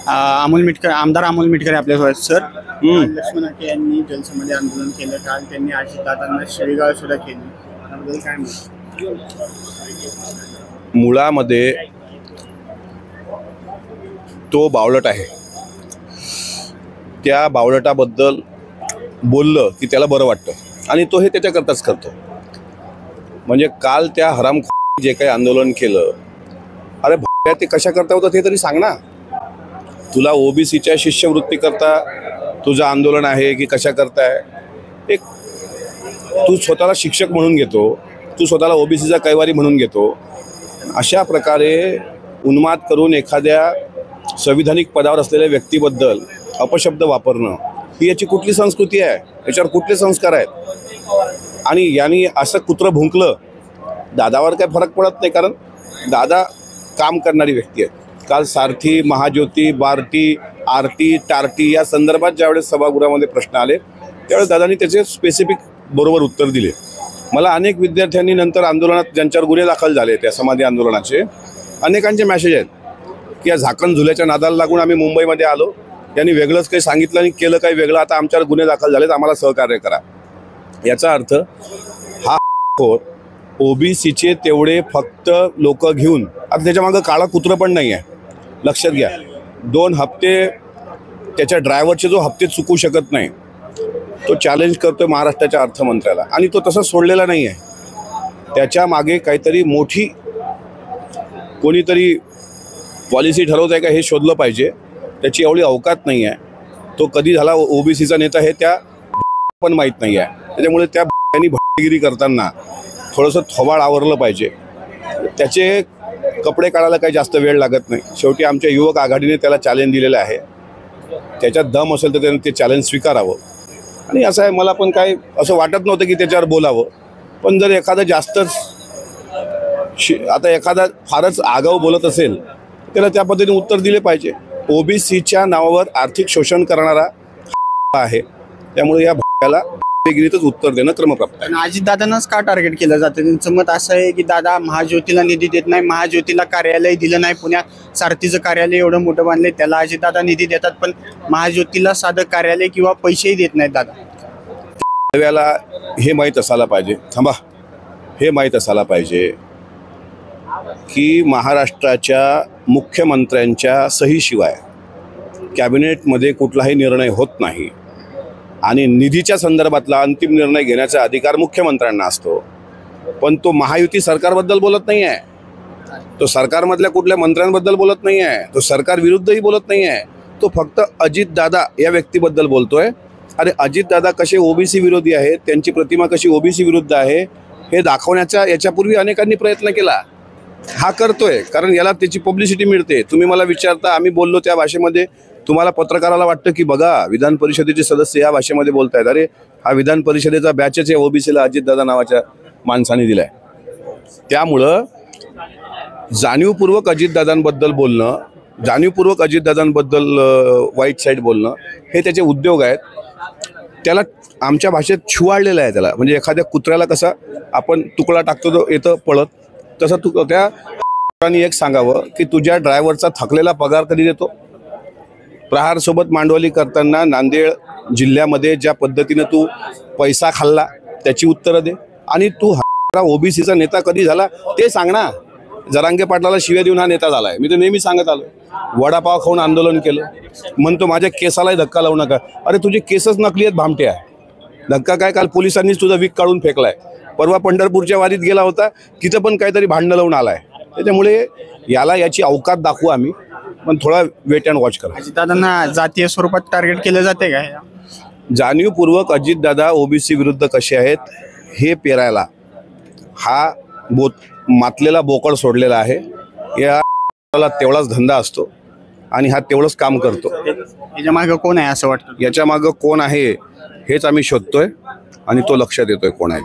अमोल मिटकर, आमदार अमोल मिटकर आपल्यासोबत. सर, लक्ष्मण हाके यांनी जलसमाधी आंदोलन केलं. काल त्यांनी अजितदादांना शिवीगाळ सुद्धा केली. त्याबद्दल काय म्हणतो? मुळामध्ये तो बावळट आहे. त्या बावळटाबद्दल बोललं की त्याला बरं वाटतं आणि तो हे त्याच्याकरताच करतो. म्हणजे काल त्या हराम जे काही आंदोलन केलं, अरे ते कशा करता होतं ते तरी सांग ना. तुला ओबीसीच्या शिष्यवृत्ती करता तुझं आंदोलन आहे की कशा करताय? एक तू स्वतःला शिक्षक म्हणून घेतो, तू स्वतःला ओबीसीचा कैवारी म्हणून घेतो. अशा प्रकारे उन्माद करून एखाद्या संविधानिक पदावर असलेल्या व्यक्तीबद्दल अपशब्द वापरणं ही याची कुठली संस्कृती आहे? याच्यावर कुठले संस्कार आहेत? आणि यांनी असं कुत्रं भुंकलं, दादावर काही फरक पडत नाही, कारण दादा काम करणारी व्यक्ती आहे. काल सारथी, महाज्योती, बार्टी, आरटी, टार्टी या संदर्भात ज्यावेळेस सभागृहामध्ये प्रश्न आले त्यावेळेस दादांनी त्याचे स्पेसिफिक बरोबर उत्तर दिले. मला अनेक विद्यार्थ्यांनी नंतर आंदोलनात ज्यांच्यावर गुन्हे दाखल झाले त्या समाधी आंदोलनाचे अनेकांचे मॅसेज आहेत की या झाकण झुल्याच्या नादाला लागून आम्ही मुंबईमध्ये आलो, यांनी वेगळंच काही सांगितलं आणि केलं काही वेगळं, आता आमच्यावर गुन्हे दाखल झालेत, आम्हाला सहकार्य करा. याचा अर्थ हा ओबीसीचे तेवढे फक्त लोक घेऊन, आता त्याच्यामागं काळा कुत्रं पण नाही आहे, लक्षात घ्या. 2 हप्ते त्याच्या ड्रायव्हरचे जो हप्ते चुकू शकत नाही तो चॅलेंज करतोय महाराष्ट्राच्या अर्थमंत्र्याला आणि तो तसा सोडलेला नाही आहे. त्याच्या मागे काहीतरी मोठी कोणीतरी पॉलिसी ठरवत आहे का हे शोधलं पाहिजे. त्याची एवढी अवकात नाही आहे. तो कधी झाला ओबीसीचा नेता हे त्या पण माहीत नाही आहे. त्याच्यामुळे त्या भाईगिरी करताना थोडंसं थोबाड आवरलं पाहिजे. त्याचे कपडे काढायला काही जास्त वेळ लागत नाही. शेवटी आमच्या युवक आघाडीने त्याला चॅलेंज दिलेलं आहे. त्याच्यात दम असेल तर त्याने ते चॅलेंज स्वीकारावं. आणि असं आहे, मला पण काय असं वाटत नव्हतं की त्याच्यावर बोलावं, पण जर एखादं जास्तच आता एखादा फारच आगाऊ बोलत असेल त्याला त्या पद्धतीने उत्तर दिले पाहिजे. ओबीसीच्या नावावर आर्थिक शोषण करणारा आहे, त्यामुळे या भागाला गिरीतच उत्तर देणं क्रमप्राप्त आहे. अजितदादांनाच का टार्गेट केलं जातं? त्यांचं मत असं आहे की दादा महाज्योतीला निधी देत नाही, महाज्योतीला कार्यालय दिलं नाही, पुण्यात सारथीचं कार्यालय एवढं मोठं बांधले त्याला अजितदादा निधी देतात, पण महाज्योतीला साधं कार्यालय किंवा पैसेही देत नाहीत दादा. त्यावेळेला हे माहीत असायला पाहिजे, थांबा, हे माहीत असायला पाहिजे की महाराष्ट्राच्या मुख्यमंत्र्यांच्या सहीशिवाय कॅबिनेटमध्ये कुठलाही निर्णय होत नाही आणि निधीच्या संदर्भातला अंतिम निर्णय घेण्याचा अधिकार मुख्यमंत्र्यांना असतो. पण तो महायुती सरकारबद्दल बोलत नाही आहे, तो सरकारमधल्या कुठल्या मंत्र्यांबद्दल बोलत नाही आहे, तो सरकार विरुद्धही बोलत नाही आहे. तो फक्त अजितदादा या व्यक्तीबद्दल बोलतोय. अरे अजितदादा कसे ओबीसी विरोधी आहेत, त्यांची प्रतिमा कशी ओबीसी विरुद्ध आहे हे दाखवण्याचा याच्यापूर्वी अनेकांनी प्रयत्न केला. हा करतोय कारण याला त्याची पब्लिसिटी मिळते. तुम्ही मला विचारता आम्ही बोललो त्या भाषेमध्ये, तुम्हाला पत्रकाराला वाटतं की बघा विधान परिषदेचे सदस्य या भाषेमध्ये बोलतायत. अरे हा विधान परिषदेचा बॅचच आहे ओबीसीला अजितदादा नावाच्या माणसाने दिलाय. त्यामुळं जाणीवपूर्वक अजितदादांबद्दल बोलणं, जाणीवपूर्वक अजितदादांबद्दल वाईट साईड बोलणं हे त्याचे उद्योग आहेत. त्याला आमच्या भाषेत छुवाळलेलं आहे त्याला. म्हणजे एखाद्या कुत्र्याला कसा आपण तुकडा टाकतो तो येतं पळत, तसं तू त्या एक सांगावं की तुझ्या ड्रायव्हरचा थकलेला पगार कधी देतो? प्रहारसोबत मांडवली करताना नांदेड जिल्ह्यामध्ये ज्या पद्धतीनं तू पैसा खाल्ला त्याची उत्तरं दे. आणि तू ओबीसीचा नेता कधी झाला ते सांग ना. जरांगे पाटलाला शिव्या देऊन हा नेता झालाय, मी तर नेहमी सांगत आलो. वडापाव खाऊन आंदोलन केलं, म्हणतो माझ्या केसालाही धक्का लावू नका. अरे तुझे केसच नकली आहेत भामटे आहे. धक्का काय, काल पोलिसांनीच तुझा विक काढून फेकलाय. परवा पंढरपूरच्या वारीत गेला होता, तिथं पण काहीतरी भांडणं लावून आलाय. त्याच्यामुळे याला याची अवकात दाखवू आम्ही, पण थोडा वेट अँड वॉच करा. अजितदादांना जातीय स्वरूपात टार्गेट केलं जाते का? जाणीवपूर्वक अजितदादा ओबीसी विरुद्ध कसे आहेत हे पेरायला हा मातलेला बोकड सोडलेला आहे. या तेवढाच धंदा असतो आणि हा तेवढंच काम करतो. याच्या मागं कोण आहे असं वाटतं? याच्या मागं कोण आहे हेच आम्ही शोधतोय आणि तो लक्षात येतोय कोण आहे.